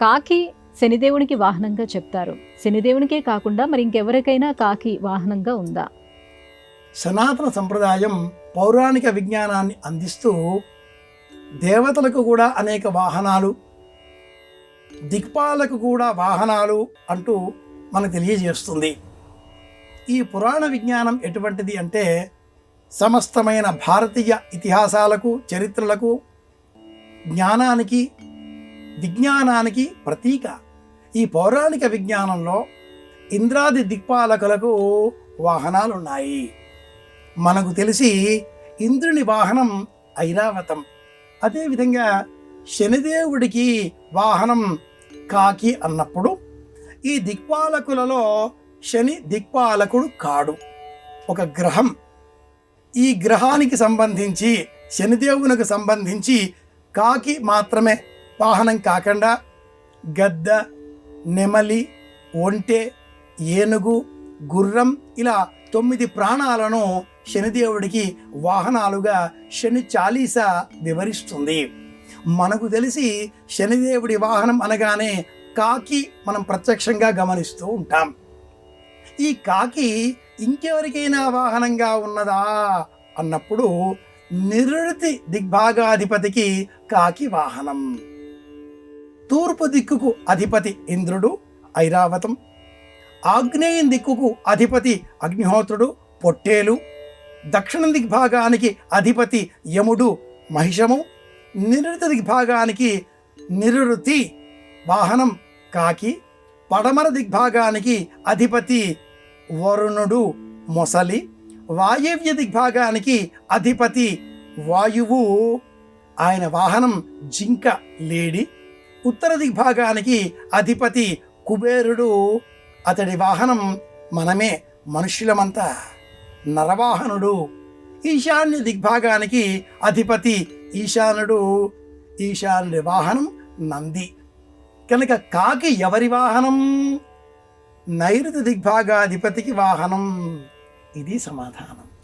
కాకి శనిదేవునికి వాహనంగా చెప్తారు. శనిదేవునికే కాకుండా మరి ఇంకెవరికైనా కాకి వాహనంగా ఉందా? సనాతన సంప్రదాయం పౌరాణిక విజ్ఞానాన్ని అందిస్తూ దేవతలకు కూడా అనేక వాహనాలు, దిక్పాలకు కూడా వాహనాలు అంటూ మనకు తెలియజేస్తుంది. ఈ పురాణ విజ్ఞానం ఎటువంటిది అంటే సమస్తమైన భారతీయ ఇతిహాసాలకు, చరిత్రలకు, జ్ఞానానికి, విజ్ఞానానికి ప్రతీక. ఈ పౌరాణిక విజ్ఞానంలో ఇంద్రాది దిక్పాలకులకు వాహనాలున్నాయి. మనకు తెలిసి ఇంద్రుని వాహనం ఐరావతం. అదేవిధంగా శనిదేవుడికి వాహనం కాకి అన్నప్పుడు ఈ దిక్పాలకులలో శని దిక్పాలకుడు కాడు, ఒక గ్రహం. ఈ గ్రహానికి సంబంధించి, శనిదేవునికి సంబంధించి కాకి మాత్రమే వాహనం కాకుండా గద్ద, నెమలి, ఒంటె, ఏనుగు, గుర్రం ఇలా 9 ప్రాణాలను శనిదేవుడికి వాహనాలుగా శని చాలీస వివరిస్తుంది. మనకు తెలిసి శనిదేవుడి వాహనం అనగానే కాకి మనం ప్రత్యక్షంగా గమనిస్తూ ఉంటాం. ఈ కాకి ఇంకెవరికైనా వాహనంగా ఉన్నదా అన్నప్పుడు నిరుతి దిగ్భాగాధిపతికి కాకి వాహనం. తూర్పు దిక్కుకు అధిపతి ఇంద్రుడు ఐరావతం, ఆగ్నేయం దిక్కుకు అధిపతి అగ్నిహోత్రుడు పొట్టేలు, దక్షిణ దిగ్భాగానికి అధిపతి యముడు మహిషము, నిరుతి దిగ్భాగానికి నిరుతి వాహనం కాకి, పడమర దిగ్భాగానికి అధిపతి వరుణుడు మొసలి, వాయవ్య దిగ్భాగానికి అధిపతి వాయువు, ఆయన వాహనం జింక లేడి, ఉత్తర దిగ్భాగానికి అధిపతి కుబేరుడు, అతడి వాహనం మనమే మనుష్యులమంతా, నరవాహనుడు. ఈశాన్య దిగ్భాగానికి అధిపతి ఈశానుడు, ఈశానుడి వాహనం నంది. కనుక కాకి ఎవరి వాహనం? నైరుతి దిగ్భాగాధిపతికి వాహనం. ఇది సమాధానం.